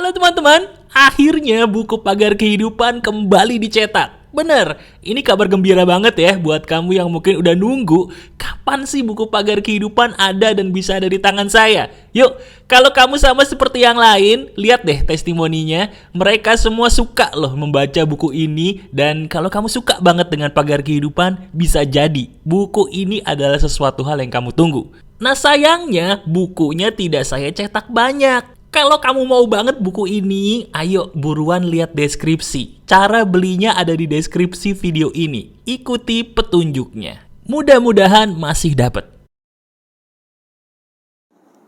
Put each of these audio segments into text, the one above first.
Halo teman-teman, akhirnya buku Pagar Kehidupan kembali dicetak. Bener, ini kabar gembira banget ya buat kamu yang mungkin udah nunggu kapan sih buku Pagar Kehidupan ada dan bisa ada di tangan saya. Yuk, kalau kamu sama seperti yang lain, lihat deh testimoninya. Mereka semua suka loh membaca buku ini, dan kalau kamu suka banget dengan Pagar Kehidupan, bisa jadi buku ini adalah sesuatu hal yang kamu tunggu. Nah sayangnya bukunya tidak saya cetak banyak. Kalau kamu mau banget buku ini, ayo buruan lihat deskripsi. Cara belinya ada di deskripsi video ini. Ikuti petunjuknya. Mudah-mudahan masih dapat.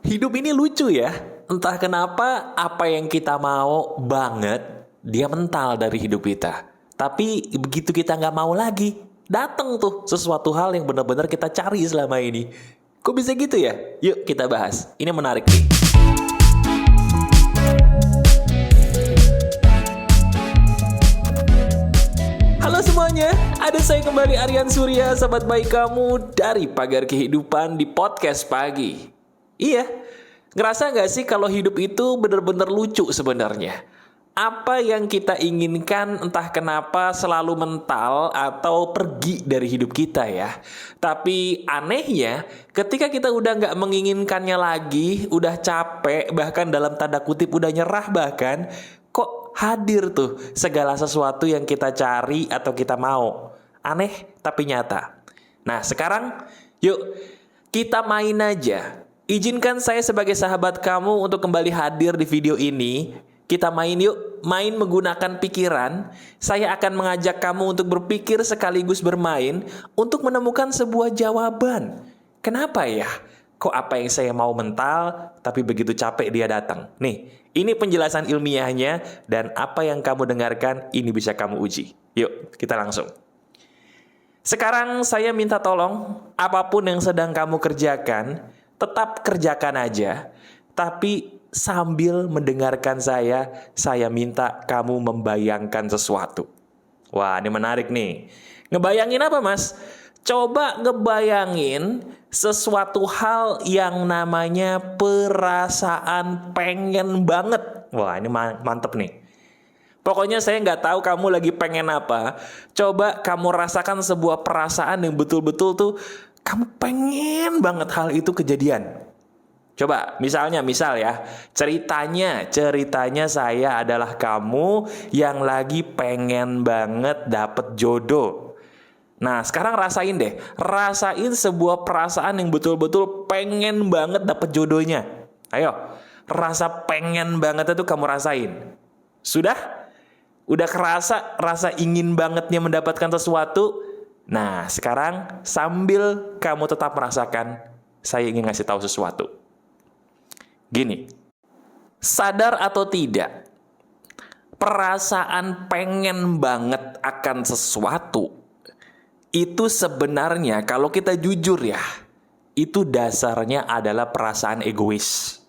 Hidup ini lucu ya. Entah kenapa apa yang kita mau banget, dia mental dari hidup kita. Tapi begitu kita nggak mau lagi, datang tuh sesuatu hal yang benar-benar kita cari selama ini. Kok bisa gitu ya? Yuk kita bahas. Ini menarik nih. Halo semuanya, ada saya kembali Aryan Surya, sahabat baik kamu dari Pagar Kehidupan di podcast pagi. Iya, ngerasa gak sih kalau hidup itu bener-bener lucu sebenarnya? Apa yang kita inginkan entah kenapa selalu mental atau pergi dari hidup kita ya. Tapi anehnya ketika kita udah gak menginginkannya lagi, udah capek, bahkan dalam tanda kutip udah nyerah bahkan, kok hadir tuh segala sesuatu yang kita cari atau kita mau. Aneh tapi nyata. Nah sekarang yuk kita main aja. Izinkan saya sebagai sahabat kamu untuk kembali hadir di video ini. Kita main yuk, main menggunakan pikiran. Saya akan mengajak kamu untuk berpikir sekaligus bermain untuk menemukan sebuah jawaban. Kenapa ya? Kok apa yang saya mau mental, tapi begitu capek dia datang. Nih, ini penjelasan ilmiahnya dan apa yang kamu dengarkan ini bisa kamu uji. Yuk, kita langsung. Sekarang saya minta tolong, apapun yang sedang kamu kerjakan, tetap kerjakan aja. Tapi sambil mendengarkan saya minta kamu membayangkan sesuatu. Wah, ini menarik nih. Ngebayangin apa, Mas? Coba ngebayangin sesuatu hal yang namanya perasaan pengen banget. Wah, ini mantep nih. Pokoknya saya nggak tahu kamu lagi pengen apa. Coba kamu rasakan sebuah perasaan yang betul-betul tuh kamu pengen banget hal itu kejadian. Coba misal ya, ceritanya saya adalah kamu yang lagi pengen banget dapet jodoh. Nah sekarang rasain sebuah perasaan yang betul-betul pengen banget dapet jodohnya. Ayo, rasa pengen banget itu kamu rasain. Sudah? Udah kerasa rasa ingin bangetnya mendapatkan sesuatu? Nah sekarang sambil kamu tetap merasakan, saya ingin ngasih tahu sesuatu. Gini, sadar atau tidak, perasaan pengen banget akan sesuatu itu sebenarnya kalau kita jujur ya, itu dasarnya adalah perasaan egois.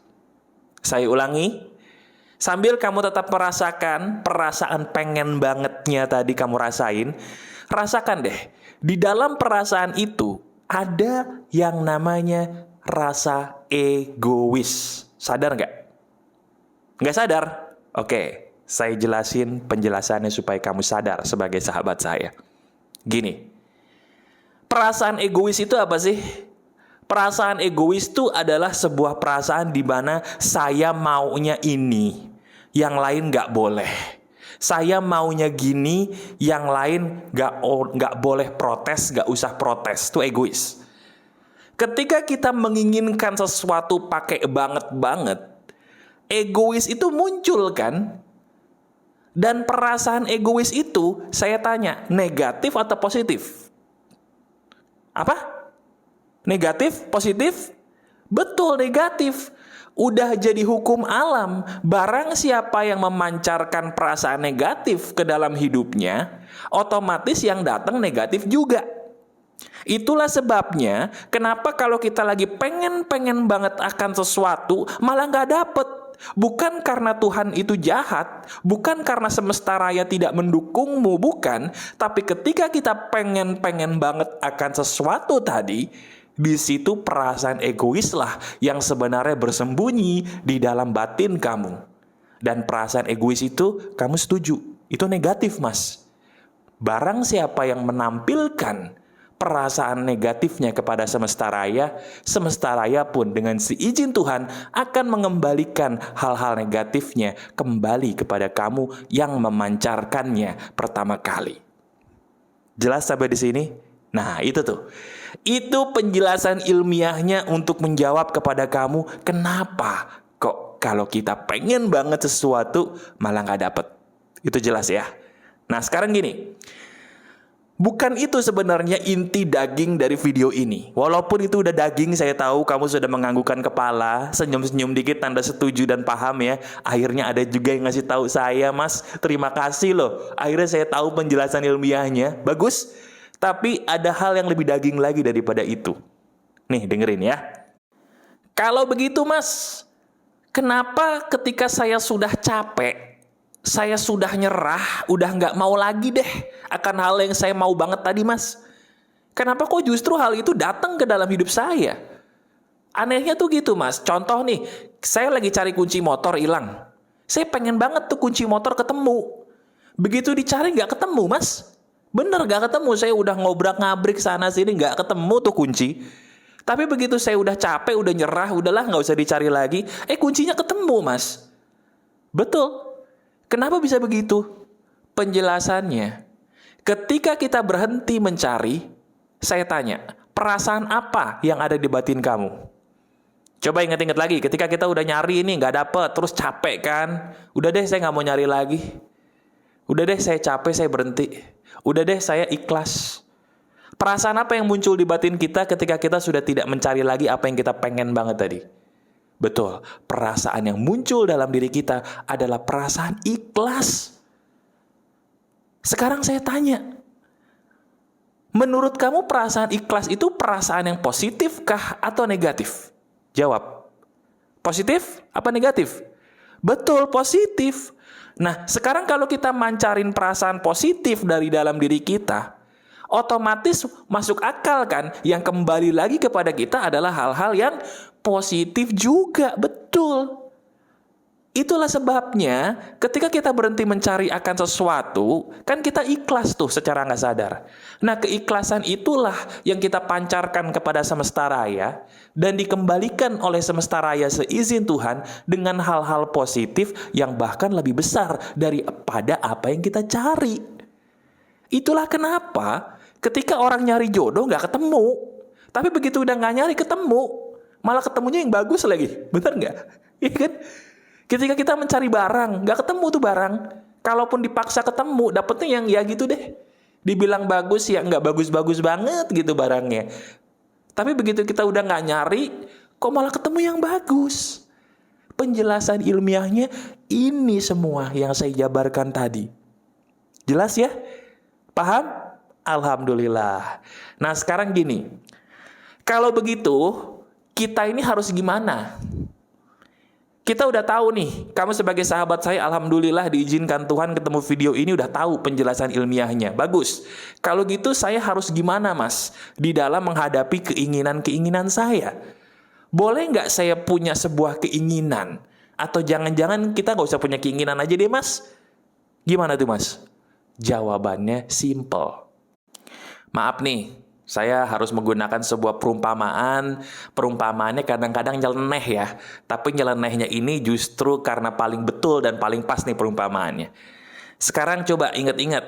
Saya ulangi, sambil kamu tetap merasakan perasaan pengen bangetnya tadi kamu rasakan deh, di dalam perasaan itu ada yang namanya rasa egois. Sadar nggak? Nggak sadar? Oke, saya jelasin penjelasannya supaya kamu sadar sebagai sahabat saya. Gini, perasaan egois itu apa sih? Perasaan egois itu adalah sebuah perasaan di mana saya maunya ini, yang lain nggak boleh. Saya maunya gini, yang lain nggak boleh protes, nggak usah protes. Itu egois. Ketika kita menginginkan sesuatu pakai banget, egois itu muncul kan? Dan perasaan egois itu, saya tanya, negatif atau positif? Apa? Negatif? Positif? Betul, negatif. Udah jadi hukum alam. Barang siapa yang memancarkan perasaan negatif ke dalam hidupnya, otomatis yang datang negatif juga. Itulah sebabnya kenapa kalau kita lagi pengen banget akan sesuatu malah gak dapet. Bukan karena Tuhan itu jahat, bukan karena semesta raya tidak mendukungmu, bukan. Tapi ketika kita pengen banget akan sesuatu tadi, di situ perasaan egois lah yang sebenarnya bersembunyi di dalam batin kamu. Dan perasaan egois itu kamu setuju. Itu negatif, Mas. Barang siapa yang menampilkan perasaan negatifnya kepada semesta raya pun dengan seizin Tuhan akan mengembalikan hal-hal negatifnya kembali kepada kamu yang memancarkannya pertama kali. Jelas sampai di sini? Nah, itu tuh. Itu penjelasan ilmiahnya untuk menjawab kepada kamu, kenapa kok kalau kita pengen banget sesuatu malah nggak dapet. Itu jelas ya. Nah, sekarang gini. Bukan itu sebenarnya inti daging dari video ini. Walaupun itu udah daging, saya tahu kamu sudah menganggukkan kepala, senyum-senyum dikit tanda setuju dan paham ya. Akhirnya ada juga yang ngasih tahu saya, Mas, terima kasih loh. Akhirnya saya tahu penjelasan ilmiahnya. Bagus. Tapi ada hal yang lebih daging lagi daripada itu. Nih, dengerin ya. Kalau begitu, Mas, kenapa ketika saya sudah capek, saya sudah nyerah, udah nggak mau lagi deh akan hal yang saya mau banget tadi, Mas? Kenapa kok justru hal itu datang ke dalam hidup saya? Anehnya tuh gitu, Mas. Contoh nih, saya lagi cari kunci motor hilang. Saya pengen banget tuh kunci motor ketemu. Begitu dicari nggak ketemu, Mas. Bener nggak ketemu. Saya udah ngobrak-ngabrik sana sini nggak ketemu tuh kunci. Tapi begitu saya udah capek, udah nyerah, udahlah nggak usah dicari lagi. Kuncinya ketemu, Mas. Betul. Kenapa bisa begitu? Penjelasannya, ketika kita berhenti mencari, saya tanya, perasaan apa yang ada di batin kamu? Coba ingat-ingat lagi, ketika kita udah nyari ini nggak dapet, terus capek kan? Udah deh, saya nggak mau nyari lagi. Udah deh, saya capek, saya berhenti. Udah deh, saya ikhlas. Perasaan apa yang muncul di batin kita ketika kita sudah tidak mencari lagi apa yang kita pengen banget tadi? Betul, perasaan yang muncul dalam diri kita adalah perasaan ikhlas. Sekarang saya tanya, menurut kamu perasaan ikhlas itu perasaan yang positif kah atau negatif? Jawab. Positif apa negatif? Betul, positif. Nah, sekarang kalau kita mancarin perasaan positif dari dalam diri kita, otomatis masuk akal kan, yang kembali lagi kepada kita adalah hal-hal yang positif juga, betul. Itulah sebabnya ketika kita berhenti mencari akan sesuatu, kan kita ikhlas tuh secara nggak sadar. Nah, keikhlasan itulah yang kita pancarkan kepada semesta raya dan dikembalikan oleh semesta raya seizin Tuhan dengan hal-hal positif yang bahkan lebih besar daripada apa yang kita cari. Itulah kenapa ketika orang nyari jodoh nggak ketemu, tapi begitu udah nggak nyari ketemu, malah ketemunya yang bagus lagi, bener nggak? Iya kan? Ketika kita mencari barang, nggak ketemu tuh barang. Kalaupun dipaksa ketemu, dapetnya yang ya gitu deh. Dibilang bagus ya nggak bagus-bagus banget gitu barangnya. Tapi begitu kita udah nggak nyari, kok malah ketemu yang bagus. Penjelasan ilmiahnya ini semua yang saya jabarkan tadi. Jelas ya? Paham? Alhamdulillah. Nah, sekarang gini. Kalau begitu, kita ini harus gimana? Kita udah tahu nih, kamu sebagai sahabat saya, alhamdulillah diizinkan Tuhan ketemu video ini udah tahu penjelasan ilmiahnya. Bagus. Kalau gitu saya harus gimana, Mas? Di dalam menghadapi keinginan-keinginan saya. Boleh nggak saya punya sebuah keinginan? Atau jangan-jangan kita nggak usah punya keinginan aja deh, Mas? Gimana tuh, Mas? Jawabannya simple. Maaf nih, saya harus menggunakan sebuah perumpamaan. Perumpamaannya kadang-kadang nyeleneh ya. Tapi nyelenehnya ini justru karena paling betul dan paling pas nih perumpamaannya. Sekarang coba ingat-ingat.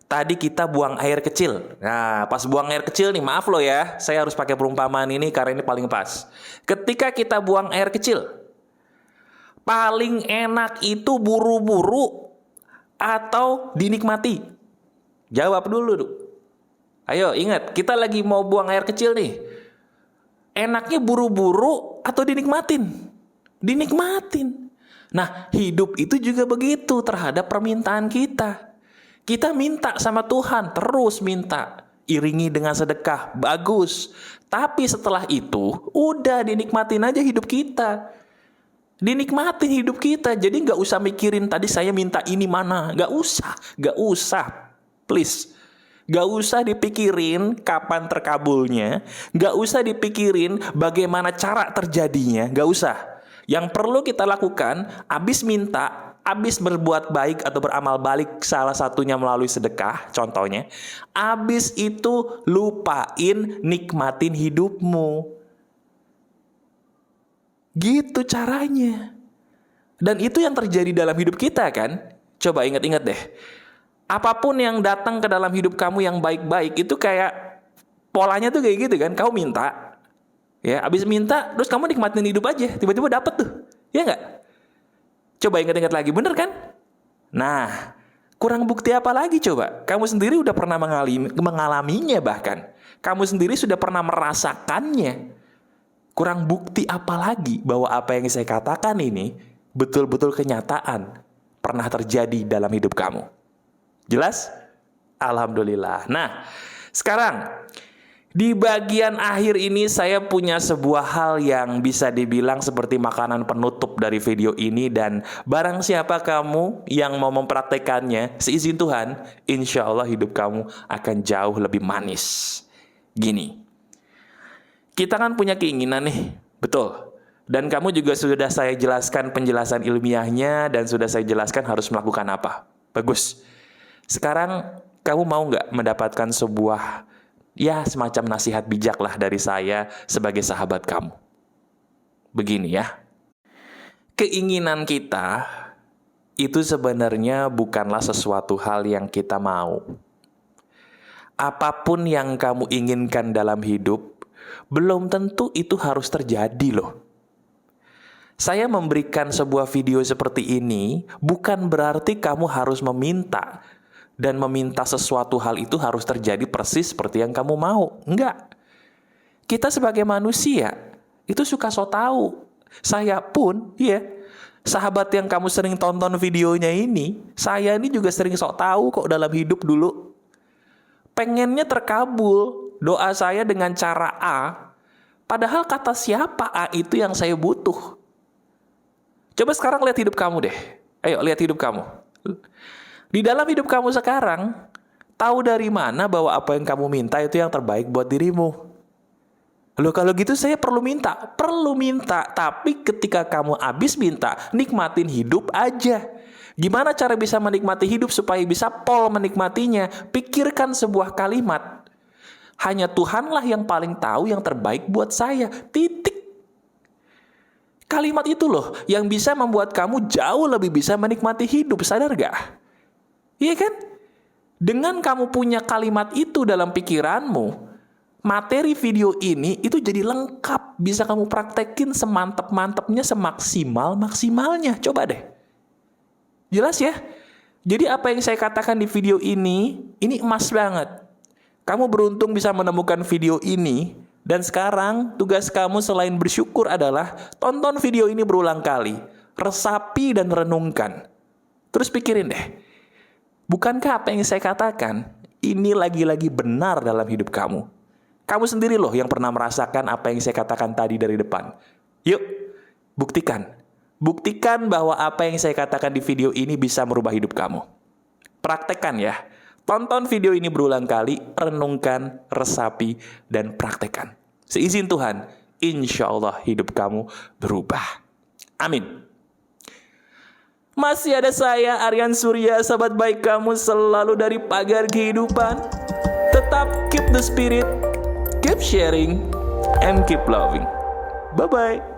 Tadi kita buang air kecil. Nah, pas buang air kecil nih, maaf loh ya. Saya harus pakai perumpamaan ini karena ini paling pas. Ketika kita buang air kecil, paling enak itu buru-buru atau dinikmati? Jawab dulu tuh. Ayo ingat, kita lagi mau buang air kecil nih. Enaknya buru-buru atau dinikmatin? Dinikmatin. Nah, hidup itu juga begitu terhadap permintaan kita. Kita minta sama Tuhan, terus minta. Iringi dengan sedekah, bagus. Tapi setelah itu, udah dinikmatin aja hidup kita. Dinikmatin hidup kita. Jadi gak usah mikirin tadi saya minta ini mana. Gak usah. Please. Gak usah dipikirin kapan terkabulnya. Gak usah dipikirin bagaimana cara terjadinya. Gak usah. Yang perlu kita lakukan, abis minta, Abis berbuat baik atau beramal balik, salah satunya melalui sedekah, contohnya. Abis itu lupain nikmatin hidupmu. Gitu caranya. Dan itu yang terjadi dalam hidup kita kan. Coba ingat-ingat deh. Apapun yang datang ke dalam hidup kamu yang baik-baik, itu kayak polanya tuh kayak gitu kan. Kamu minta, ya, abis minta, terus kamu nikmatin hidup aja. Tiba-tiba dapet tuh. Ya nggak? Coba ingat-ingat lagi, bener kan? Nah, kurang bukti apa lagi coba? Kamu sendiri udah pernah mengalaminya bahkan. Kamu sendiri sudah pernah merasakannya. Kurang bukti apa lagi bahwa apa yang saya katakan ini betul-betul kenyataan pernah terjadi dalam hidup kamu. Jelas? Alhamdulillah. Nah, sekarang di bagian akhir ini saya punya sebuah hal yang bisa dibilang seperti makanan penutup dari video ini. Dan barang siapa kamu yang mau mempraktekannya, seizin Tuhan, insya Allah hidup kamu akan jauh lebih manis. Gini, kita kan punya keinginan nih, betul. Dan kamu juga sudah saya jelaskan penjelasan ilmiahnya, dan sudah saya jelaskan harus melakukan apa. Bagus. Sekarang kamu mau nggak mendapatkan sebuah, ya, semacam nasihat bijak lah dari saya sebagai sahabat kamu. Begini ya. Keinginan kita itu sebenarnya bukanlah sesuatu hal yang kita mau. Apapun yang kamu inginkan dalam hidup, belum tentu itu harus terjadi loh. Saya memberikan sebuah video seperti ini bukan berarti kamu harus meminta. Dan meminta sesuatu hal itu harus terjadi persis seperti yang kamu mau. Enggak. Kita sebagai manusia, itu suka so tahu. Saya pun, ya, sahabat yang kamu sering tonton videonya ini, saya ini juga sering sok tahu kok dalam hidup dulu. Pengennya terkabul doa saya dengan cara A, padahal kata siapa A itu yang saya butuh. Coba sekarang lihat hidup kamu deh. Ayo, lihat hidup kamu. Di dalam hidup kamu sekarang, tahu dari mana bahwa apa yang kamu minta itu yang terbaik buat dirimu? Loh, kalau gitu saya perlu minta. Perlu minta, tapi ketika kamu habis minta, nikmatin hidup aja. Gimana cara bisa menikmati hidup supaya bisa pol menikmatinya? Pikirkan sebuah kalimat. Hanya Tuhanlah yang paling tahu yang terbaik buat saya. Titik. Kalimat itu loh yang bisa membuat kamu jauh lebih bisa menikmati hidup. Sadar gak? Iya kan? Dengan kamu punya kalimat itu dalam pikiranmu, materi video ini itu jadi lengkap. Bisa kamu praktekin semantep-mantepnya, semaksimal-maksimalnya. Coba deh. Jelas ya? Jadi apa yang saya katakan di video ini emas banget. Kamu beruntung bisa menemukan video ini. Dan sekarang tugas kamu selain bersyukur adalah tonton video ini berulang kali. Resapi dan renungkan. Terus pikirin deh. Bukankah apa yang saya katakan ini lagi-lagi benar dalam hidup kamu? Kamu sendiri loh yang pernah merasakan apa yang saya katakan tadi dari depan. Yuk, buktikan. Buktikan bahwa apa yang saya katakan di video ini bisa merubah hidup kamu. Praktekkan ya. Tonton video ini berulang kali, renungkan, resapi, dan praktekkan. Seizin Tuhan, insya Allah hidup kamu berubah. Amin. Masih ada saya, Aryan Surya, sahabat baik kamu selalu dari Pagar Kehidupan. Tetap keep the spirit, keep sharing, and keep loving. Bye-bye.